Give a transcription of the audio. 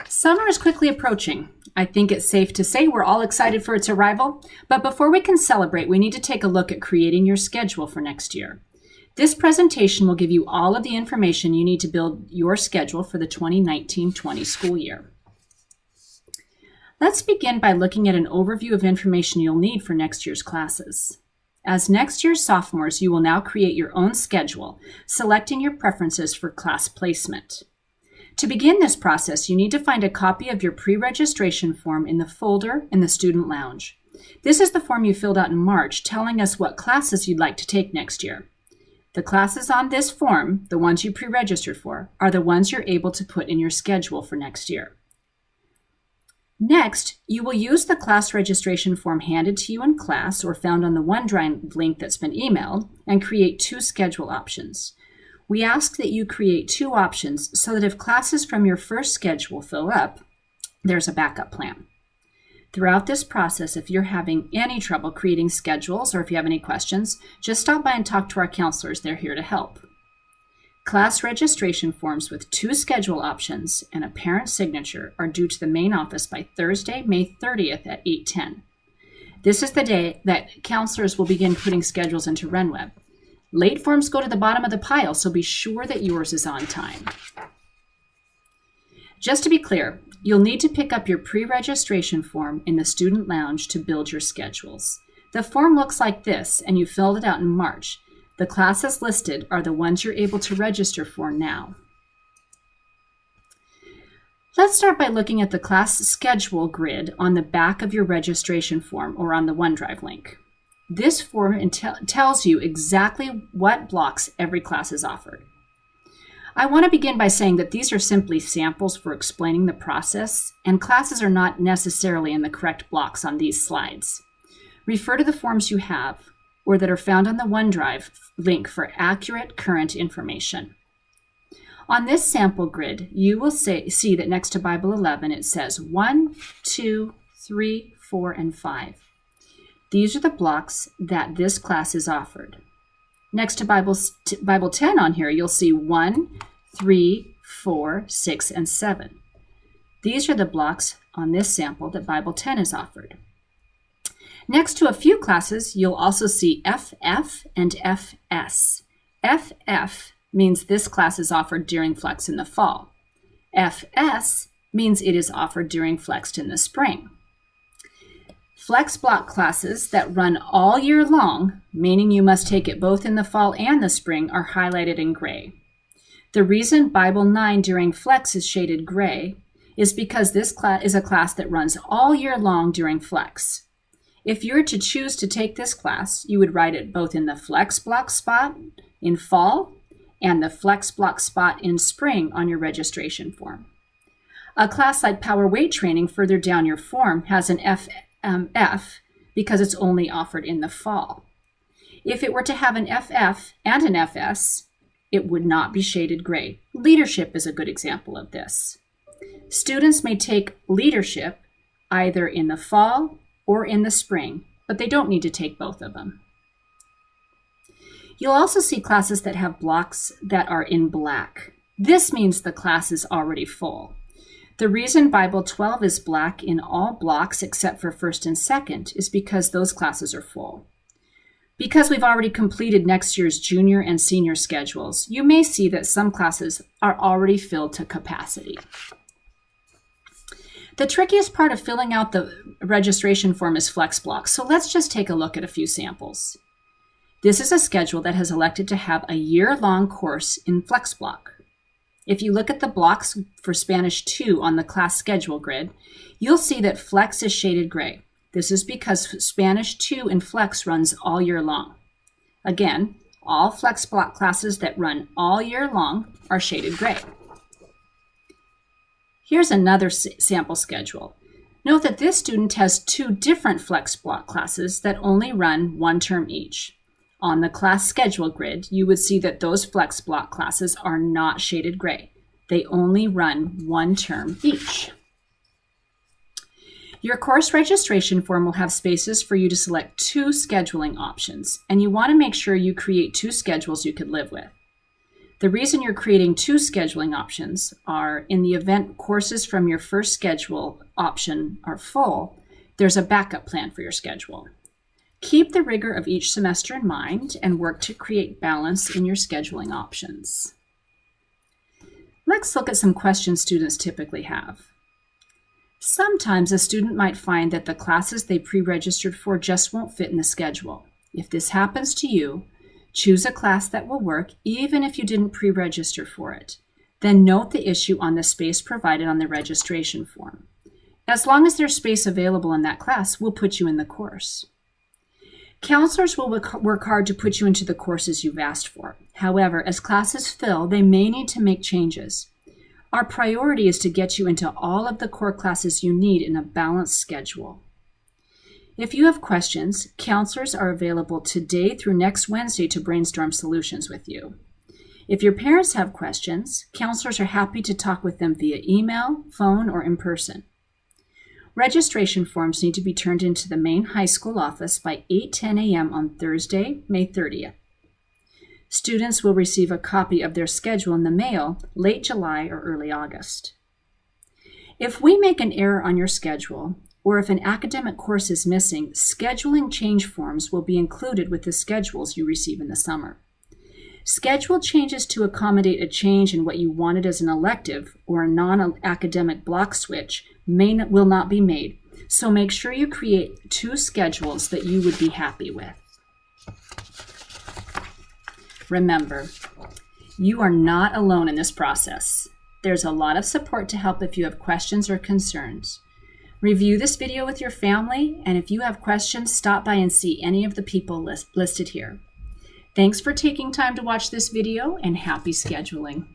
Summer is quickly approaching. I think it's safe to say we're all excited for its arrival, but before we can celebrate, we need to take a look at creating your schedule for next year. This presentation will give you all of the information you need to build your schedule for the 2019-20 school year. Let's begin by looking at an overview of information you'll need for next year's classes. As next year's sophomores, you will now create your own schedule, selecting your preferences for class placement. To begin this process, you need to find a copy of your pre-registration form in the folder in the Student Lounge. This is the form you filled out in March, telling us what classes you'd like to take next year. The classes on this form, the ones you pre-registered for, are the ones you're able to put in your schedule for next year. Next, you will use the class registration form handed to you in class or found on the OneDrive link that's been emailed and create two schedule options. We ask that you create two options so that if classes from your first schedule fill up, there's a backup plan. Throughout this process, if you're having any trouble creating schedules or if you have any questions, just stop by and talk to our counselors. They're here to help. Class registration forms with two schedule options and a parent signature are due to the main office by Thursday, May 30th at 8:10. This is the day that counselors will begin putting schedules into RenWeb. Late forms go to the bottom of the pile, so be sure that yours is on time. Just to be clear, you'll need to pick up your pre-registration form in the Student Lounge to build your schedules. The form looks like this, and you filled it out in March. The classes listed are the ones you're able to register for now. Let's start by looking at the class schedule grid on the back of your registration form or on the OneDrive link. This form tells you exactly what blocks every class is offered. I want to begin by saying that these are simply samples for explaining the process, and classes are not necessarily in the correct blocks on these slides. Refer to the forms you have or that are found on the OneDrive link for accurate current information. On this sample grid, you will see that next to Bible 11, it says 1, 2, 3, 4, and 5. These are the blocks that this class is offered. Next to Bible 10 on here, you'll see 1, 3, 4, 6, and 7. These are the blocks on this sample that Bible 10 is offered. Next to a few classes, you'll also see FF and FS. FF means this class is offered during Flex in the fall. FS means it is offered during Flex in the spring. Flex block classes that run all year long, meaning you must take it both in the fall and the spring, are highlighted in gray. The reason Bible 9 during Flex is shaded gray is because this class is a class that runs all year long during Flex. If you were to choose to take this class, you would write it both in the Flex block spot in fall and the Flex block spot in spring on your registration form. A class like Power Weight Training further down your form has an F because it's only offered in the fall. If it were to have an FF and an FS, it would not be shaded gray. Leadership is a good example of this. Students may take leadership either in the fall or in the spring, but they don't need to take both of them. You'll also see classes that have blocks that are in black. This means the class is already full. The reason Bible 12 is black in all blocks except for first and second is because those classes are full. Because we've already completed next year's junior and senior schedules, you may see that some classes are already filled to capacity. The trickiest part of filling out the registration form is Flex blocks, so let's just take a look at a few samples. This is a schedule that has elected to have a year-long course in Flex block. If you look at the blocks for Spanish 2 on the class schedule grid, you'll see that Flex is shaded gray. This is because Spanish 2 in Flex runs all year long. Again, all Flex block classes that run all year long are shaded gray. Here's another sample schedule. Note that this student has two different Flex block classes that only run one term each. On the class schedule grid, you would see that those Flex block classes are not shaded gray. They only run one term each. Your course registration form will have spaces for you to select two scheduling options, and you want to make sure you create two schedules you could live with. The reason you're creating 2 scheduling options are in the event courses from your first schedule option are full, there's a backup plan for your schedule. Keep the rigor of each semester in mind and work to create balance in your scheduling options. Let's look at some questions students typically have. Sometimes a student might find that the classes they pre-registered for just won't fit in the schedule. If this happens to you, choose a class that will work even if you didn't pre-register for it. Then note the issue on the space provided on the registration form. As long as there's space available in that class, we'll put you in the course. Counselors will work hard to put you into the courses you've asked for. However, as classes fill, they may need to make changes. Our priority is to get you into all of the core classes you need in a balanced schedule. If you have questions, counselors are available today through next Wednesday to brainstorm solutions with you. If your parents have questions, counselors are happy to talk with them via email, phone, or in person. Registration forms need to be turned into the main high school office by 8:10 a.m. on Thursday, May 30th. Students will receive a copy of their schedule in the mail late July or early August. If we make an error on your schedule, or if an academic course is missing, scheduling change forms will be included with the schedules you receive in the summer. Schedule changes to accommodate a change in what you wanted as an elective or a non-academic block switch will not be made, so make sure you create 2 schedules that you would be happy with. Remember, you are not alone in this process. There's a lot of support to help if you have questions or concerns. Review this video with your family, and if you have questions, stop by and see any of the people listed here. Thanks for taking time to watch this video, and happy scheduling.